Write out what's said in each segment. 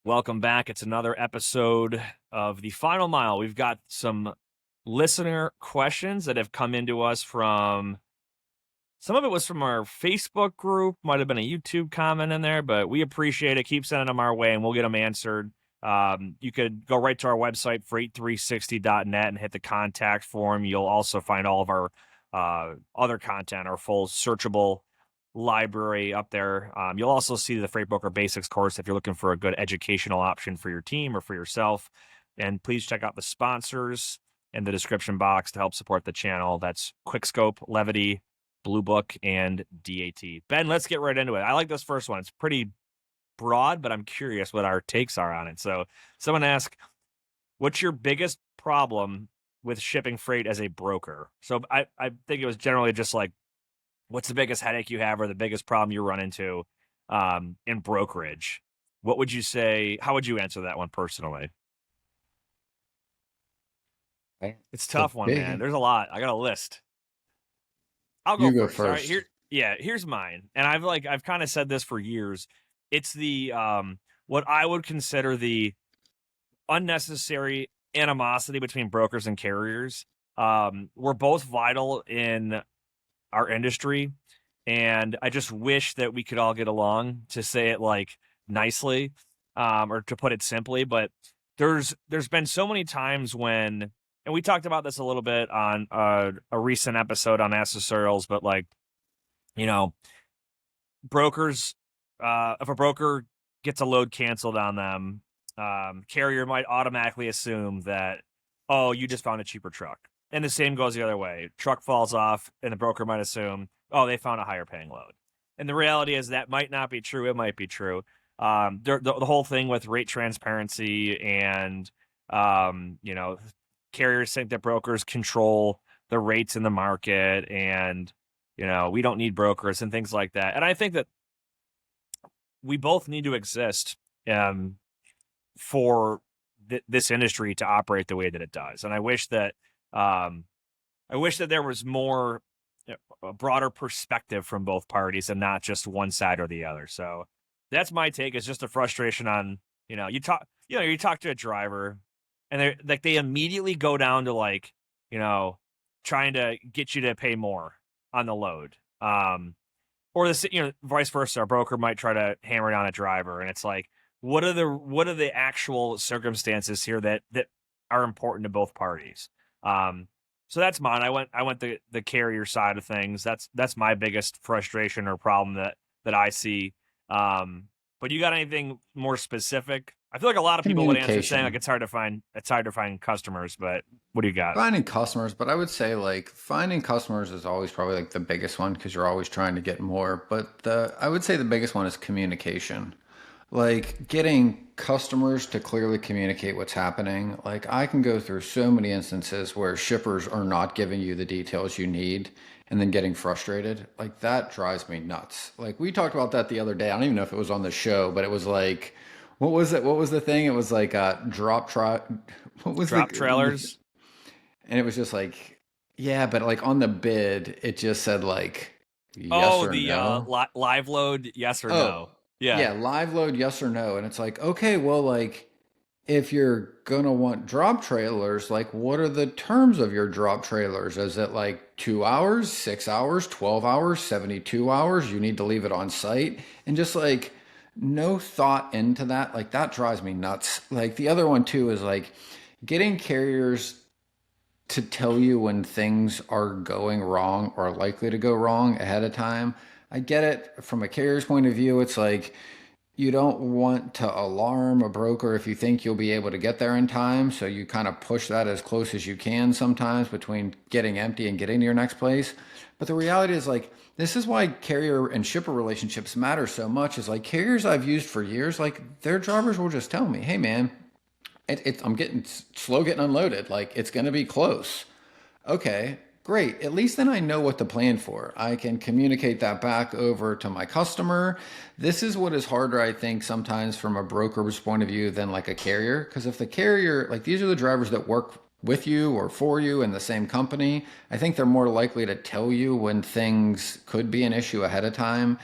Welcome back. It's another episode of The Final Mile. We've got some listener questions that have come into us from some of it was from our Facebook group, might have been a YouTube comment in there, but we appreciate it. Keep sending them our way and we'll get them answered. You could go right to our website, freight360.net, and hit the contact form. You'll also find all of our other content, our full searchable library up there. You'll also see the Freight Broker Basics course if you're looking for a good educational option for your team or for yourself. And please check out the sponsors in the description box to help support the channel. That's Quickscope, Levity, Blue Book, and DAT. Ben, let's get right into it. I like this first one. It's pretty broad, but I'm curious what our takes are on it. So someone asked, what's your biggest problem with shipping freight as a broker? So I think it was generally just like, what's the biggest headache you have or the biggest problem you run into in brokerage? What would you say? How would you answer that one personally? It's a tough one, man. There's a lot. I got a list. I'll go You go first. All right, first. here's mine. And I've kind of said this for years. It's the what I would consider the unnecessary animosity between brokers and carriers. We're both vital in our industry, and I just wish that we could all get along, to say it like nicely, or to put it simply. But there's been so many times when, and we talked about this a little bit on a recent episode on accessorials, but like, you know, brokers, if a broker gets a load canceled on them, carrier might automatically assume that, oh, you just found a cheaper truck. And the same goes the other way. Truck falls off, and the broker might assume, oh, they found a higher paying load. And the reality is that might not be true. It might be true. The whole thing with rate transparency and, carriers think that brokers control the rates in the market, and, we don't need brokers and things like that. And I think that we both need to exist for this industry to operate the way that it does. And I wish that there was more, a broader perspective from both parties and not just one side or the other. So that's my take. Is just a frustration on, you talk to a driver and they immediately go down to like, trying to get you to pay more on the load. Or vice versa. A broker might try to hammer down a driver, and it's like, what are the actual circumstances here that are important to both parties? So that's mine. I went the carrier side of things. That's my biggest frustration or problem that I see. But you got anything more specific? I feel like a lot of people would answer saying like it's hard to find customers, but what do you got? Finding customers, but I would say like finding customers is always probably like the biggest one because you're always trying to get more. But I would say the biggest one is communication. Like getting customers to clearly communicate what's happening. Like I can go through so many instances where shippers are not giving you the details you need and then getting frustrated. Like that drives me nuts. Like we talked about that the other day. I don't even know if it was on the show, but it was like, what was it? What was the thing? It was like what was Drop trailers? and it was just like, yeah, but like on the bid, it just said like yes Oh, or the no. live load, yes or Oh, no? Yeah. yeah, live load, yes or no. And it's like, okay, well, like if you're gonna want drop trailers, like what are the terms of your drop trailers? Is it like 2 hours, 6 hours, 12 hours, 72 hours? You need to leave it on site. And just like no thought into that, like that drives me nuts. Like the other one too is like getting carriers to tell you when things are going wrong or likely to go wrong ahead of time. I get it from a carrier's point of view. It's like you don't want to alarm a broker if you think you'll be able to get there in time. So you kind of push that as close as you can sometimes between getting empty and getting to your next place. But the reality is like, this is why carrier and shipper relationships matter so much is like carriers I've used for years, like their drivers will just tell me, hey man, I'm getting slow getting unloaded. Like it's going to be close. Okay, great. At least then I know what to plan for. I can communicate that back over to my customer. This is what is harder, I think, sometimes from a broker's point of view than like a carrier. Because if the carrier, like these are the drivers that work with you or for you in the same company, I think they're more likely to tell you when things could be an issue ahead of time.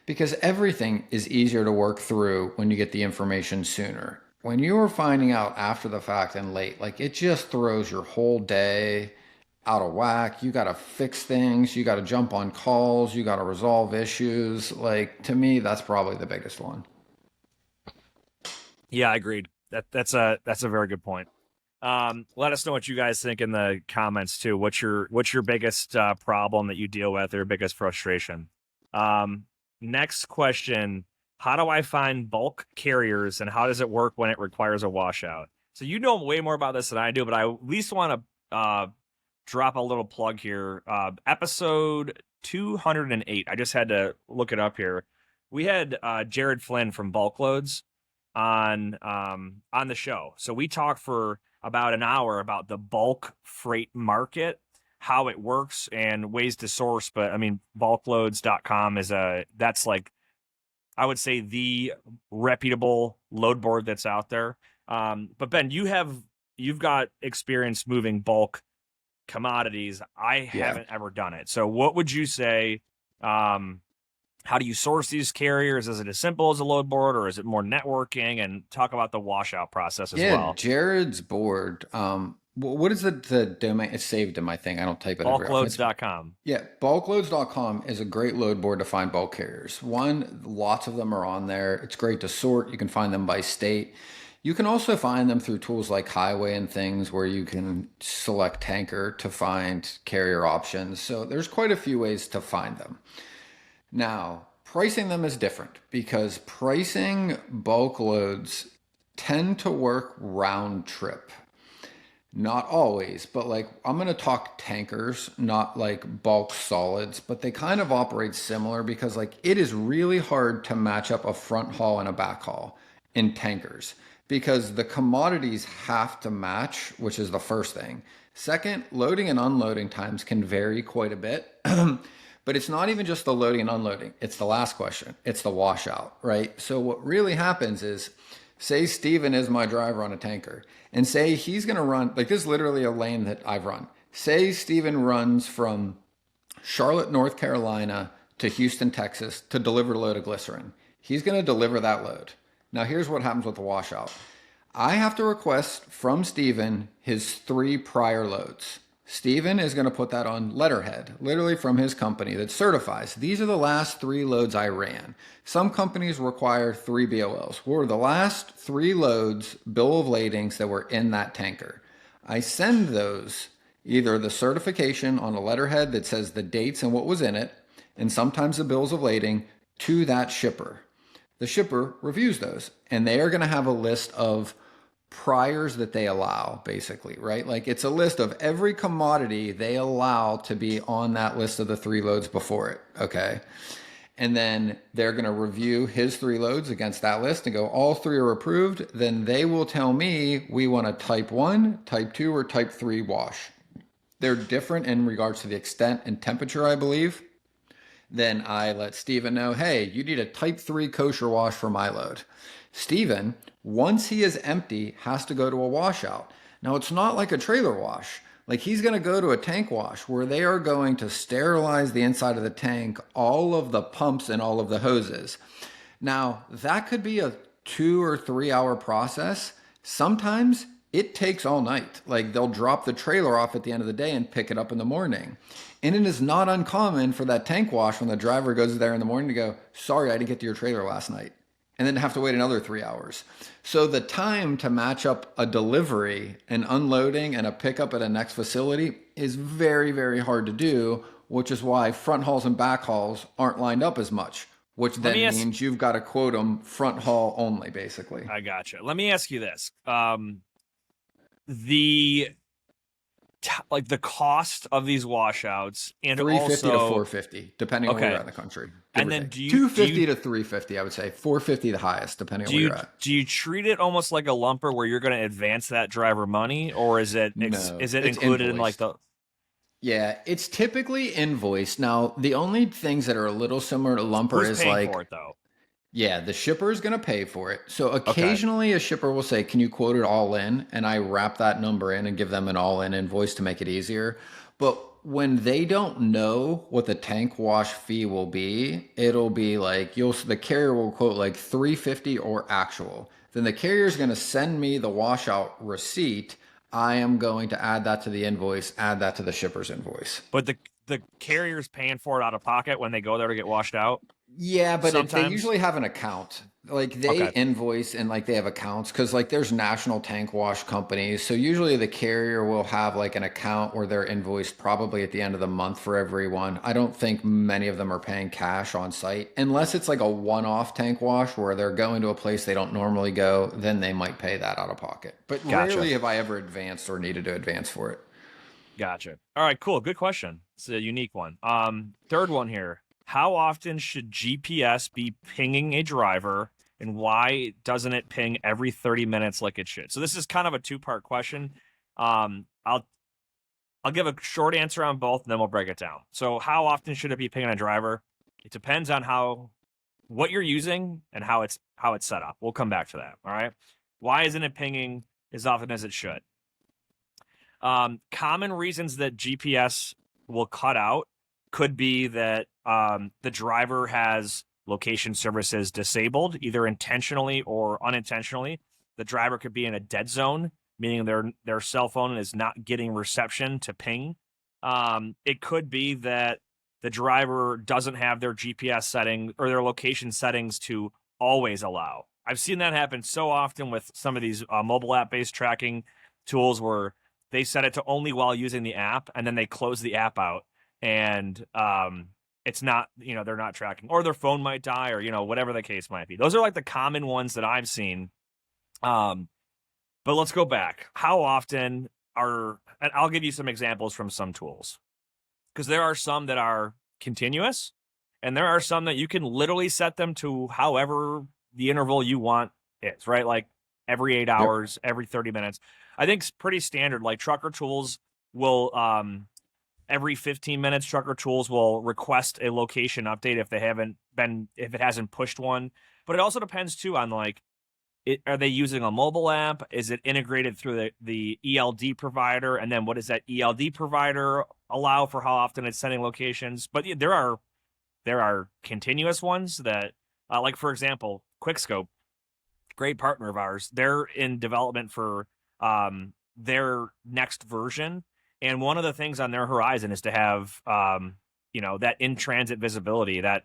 Because everything is easier to work through when you get the information sooner. When you are finding out after the fact and late, like it just throws your whole day out of whack. You got to fix things, you got to jump on calls, you got to resolve issues. Like to me, that's probably the biggest one. Yeah, I agreed. That's a very good point. Let us know what you guys think in the comments too. What's your biggest problem that you deal with, or your biggest frustration? Um, Next question: how do I find bulk carriers, and how does it work when it requires a washout? So you know way more about this than I do, but I at least want to drop a little plug here. Episode 208. I just had to look it up here. We had Jared Flynn from Bulk Loads on the show. So we talked for about an hour about the bulk freight market, how it works, and ways to source. But I mean, bulkloads.com that's like, I would say, the reputable load board that's out there. But Ben, you've got experience moving bulk commodities. I Yeah. haven't ever done it. So what would you say? How do you source these carriers? Is it as simple as a load board, or is it more networking? And talk about the washout process as Yeah, well. Jared's board. What is the domain? It's saved in my thing. I don't type it every often. It's Bulkloads.com. yeah, bulkloads.com is a great load board to find bulk carriers. One, lots of them are on there. It's great to sort. You can find them by state. You can also find them through tools like Highway and things where you can select tanker to find carrier options. So there's quite a few ways to find them. Now, pricing them is different because pricing bulk loads tend to work round trip. Not always, but like I'm going to talk tankers, not like bulk solids, but they kind of operate similar because like it is really hard to match up a front haul and a back haul in tankers because the commodities have to match, which is the first thing. Second, loading and unloading times can vary quite a bit. But it's not even just the loading and unloading. It's the last question. It's the washout, right? So what really happens is, say Steven is my driver on a tanker, and say he's going to run, like this is literally a lane that I've run. Say Steven runs from Charlotte, North Carolina to Houston, Texas to deliver a load of glycerin. He's going to deliver that load. Now here's what happens with the washout. I have to request from Steven his 3 prior loads. Steven is going to put that on letterhead, literally from his company that certifies these are the last 3 loads I ran. Some companies require 3 BOLs. What were the last 3 loads, bill of ladings that were in that tanker? I send those, either the certification on a letterhead that says the dates and what was in it, and sometimes the bills of lading, to that shipper. The shipper reviews those, and they are going to have a list of priors that they allow, basically, right? Like it's a list of every commodity they allow to be on that list of the 3 loads before it, okay? And then they're going to review his 3 loads against that list and go, all 3 are approved. Then they will tell me we want a type 1, type 2, or type 3 wash. They're different in regards to the extent and temperature, I believe. Then I let Steven know, hey, you need a type 3 kosher wash for my load. Steven, once he is empty, has to go to a washout. Now, it's not like a trailer wash. Like he's going to go to a tank wash where they are going to sterilize the inside of the tank, all of the pumps and all of the hoses. Now, that could be a 2 or 3 hour process. Sometimes it takes all night. Like they'll drop the trailer off at the end of the day and pick it up in the morning. And it is not uncommon for that tank wash when the driver goes there in the morning to go, sorry, I didn't get to your trailer last night. And then have to wait another 3 hours. So the time to match up a delivery, an unloading, and a pickup at a next facility is very, very hard to do, which is why front hauls and back hauls aren't lined up as much, which then means you've got to quote them front haul only, basically. I gotcha. Let me ask you this. The cost of these washouts, and 350 also to 450, depending on where you're at in the country. And then do you 250 to 350, I would say 450 the highest, depending on where you're at. Do you treat it almost like a lumper where you're going to advance that driver money, or is it included invoiced. in like the? Yeah, it's typically invoiced. Now, the only things that are a little similar to lumper Who's is paying like for it, though? Yeah, the shipper is going to pay for it. So occasionally a shipper will say, can you quote it all in? And I wrap that number in and give them an all in invoice to make it easier. But when they don't know what the tank wash fee will be, it'll be like the carrier will quote like 350 or actual. Then the carrier is going to send me the washout receipt. I am going to add that to the invoice, add that to the shipper's invoice. But the carrier's paying for it out of pocket when they go there to get washed out. Yeah, but they Sometimes. usually have an account. Like they Okay. invoice and like they have accounts because like there's national tank wash companies. So usually the carrier will have like an account where they're invoiced probably at the end of the month for everyone. I don't think many of them are paying cash on site unless it's like a one-off tank wash where they're going to a place they don't normally go, then they might pay that out of pocket. But Gotcha. rarely have I ever advanced or needed to advance for it. Gotcha. All right, cool. Good question. It's a unique one. Third one here. How often should GPS be pinging a driver, and why doesn't it ping every 30 minutes like it should? So this is kind of a two-part question. I'll give a short answer on both, and then we'll break it down. So how often should it be pinging a driver? It depends on what you're using and how it's set up. We'll come back to that. All right. Why isn't it pinging as often as it should? Common reasons that GPS will cut out could be that the driver has location services disabled, either intentionally or unintentionally. The driver could be in a dead zone, meaning their cell phone is not getting reception to ping. It could be that the driver doesn't have their GPS setting or their location settings to always allow. I've seen that happen so often with some of these mobile app-based tracking tools where they set it to only while using the app, and then they close the app out, and it's not, they're not tracking, or their phone might die, or whatever the case might be. Those are like the common ones that I've seen. But let's go back. How often and I'll give you some examples from some tools, because there are some that are continuous, and there are some that you can literally set them to however the interval you want is, right? Like every 8 Yep. hours, every 30 minutes. I think it's pretty standard. Like Trucker Tools will, every 15 minutes, Trucker Tools will request a location update if it hasn't pushed one. But it also depends too on like, are they using a mobile app? Is it integrated through the ELD provider? And then what does that ELD provider allow for how often it's sending locations? But there are continuous ones that, like for example, Quickscope, great partner of ours. They're in development for their next version, and one of the things on their horizon is to have that in transit visibility, that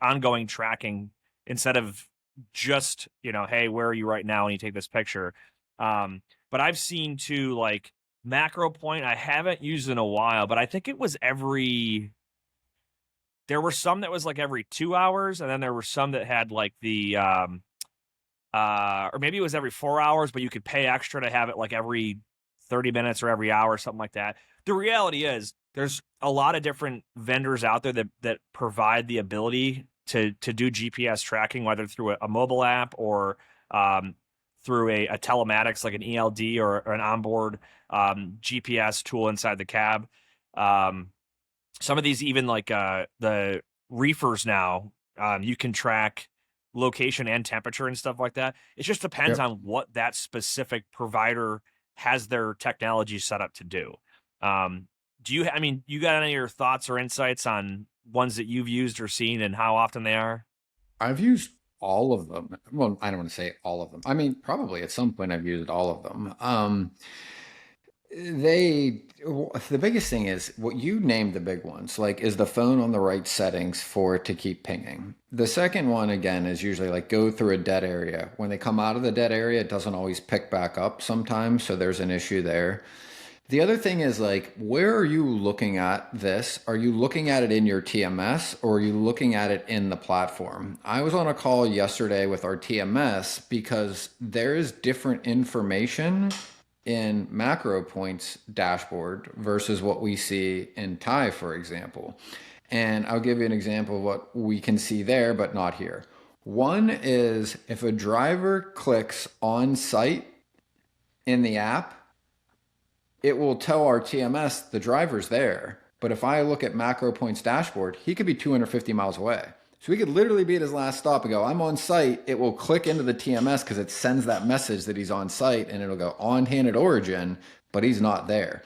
ongoing tracking, instead of just hey, where are you right now when you take this picture. But I've seen too, like Macro Point, I haven't used in a while, but I think it was there were some that was like every 2 hours, and then there were some that had like the or maybe it was every 4 hours, but you could pay extra to have it like every 30 minutes or every hour, something like that. The reality is there's a lot of different vendors out there that provide the ability to do GPS tracking, whether through a mobile app or through a telematics like an ELD or an onboard GPS tool inside the cab. Some of these, even like the reefers now, you can track location and temperature and stuff like that. It just depends Yep. on what that specific provider has their technology set up to do. You got any of your thoughts or insights on ones that you've used or seen and how often they are? I've used all of them. Well, I don't want to say all of them. I mean, probably at some point I've used all of them. The biggest thing is what you named the big ones, like is the phone on the right settings for it to keep pinging. The second one, again, is usually like go through a dead area. When they come out of the dead area, it doesn't always pick back up sometimes, so there's an issue there. The other thing is like, where are you looking at this? Are you looking at it in your TMS or are you looking at it in the platform? I was on a call yesterday with our TMS because there is different information in Macro Point's dashboard versus what we see in Thai, for example. And I'll give you an example of what we can see there, but not here. One is if a driver clicks on site in the app, it will tell our TMS the driver's there. But if I look at Macro Point's dashboard, he could be 250 miles away. So he could literally be at his last stop and go, I'm on site. It will click into the TMS because it sends that message that he's on site and it'll go on hand at origin, but he's not there.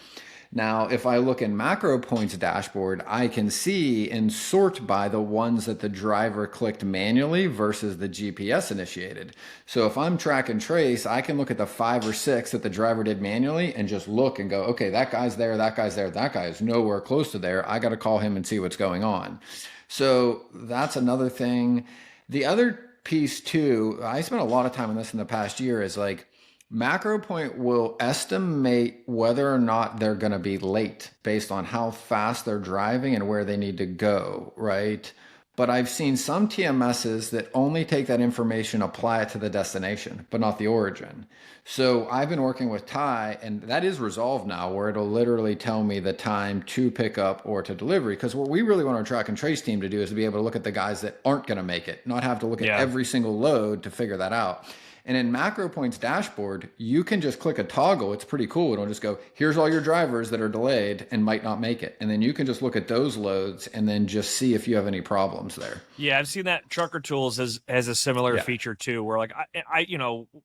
Now, if I look in Macro Points dashboard, I can see and sort by the ones that the driver clicked manually versus the GPS initiated. So if I'm track and trace, I can look at the 5 or 6 that the driver did manually and just look and go, okay, that guy's there, that guy's there, that guy is nowhere close to there. I got to call him and see what's going on. So that's another thing. The other piece too, I spent a lot of time on this in the past year, is like MacroPoint will estimate whether or not they're going to be late based on how fast they're driving and where they need to go, right? But I've seen some TMSs that only take that information, apply it to the destination, but not the origin. So I've been working with Ty, and that is resolved now, where it'll literally tell me the time to pick up or to delivery. Because what we really want our track and trace team to do is to be able to look at the guys that aren't going to make it, not have to look at Yeah. every single load to figure that out. And in MacroPoint's dashboard, you can just click a toggle. It's pretty cool. It'll just go, here's all your drivers that are delayed and might not make it. And then you can just look at those loads and then just see if you have any problems there. Yeah, I've seen that Trucker Tools has a similar Yeah. feature too, where like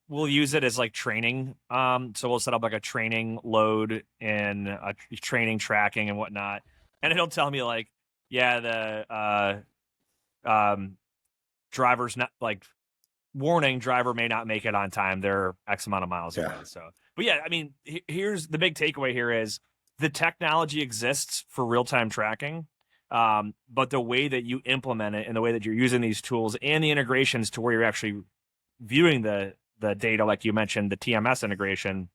we'll use it as like training. So we'll set up like a training load and a training tracking and whatnot, and it'll tell me like, yeah, the driver's not like, warning, driver may not make it on time. They're X amount of miles away. So, but yeah, I mean, here's the big takeaway here is the technology exists for real-time tracking. But the way that you implement it and the way that you're using these tools and the integrations to where you're actually viewing the data, like you mentioned, the TMS integration,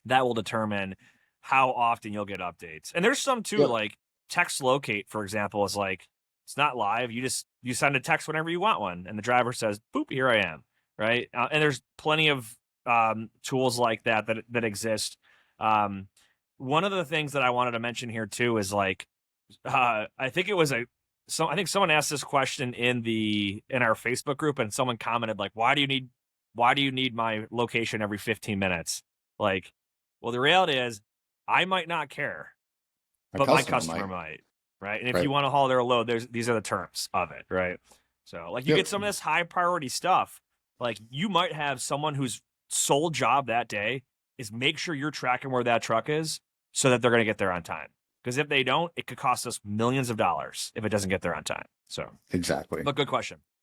that will determine how often you'll get updates. And there's some too, like text locate, for example, is like, it's not live. You send a text whenever you want one, and the driver says, "Boop, here I am." Right? And there's plenty of tools like that exist. One of the things that I wanted to mention here too is like, I think it was I think someone asked this question in our Facebook group, and someone commented like, why do you need my location every 15 minutes? Like, well, the reality is I might not care, but my customer might. Right. And if you want to haul their load, these are the terms of it. Right. So like you get some of this high priority stuff, like you might have someone whose sole job that day is make sure you're tracking where that truck is so that they're going to get there on time. Because if they don't, it could cost us millions of dollars if it doesn't get there on time. So exactly. But good question.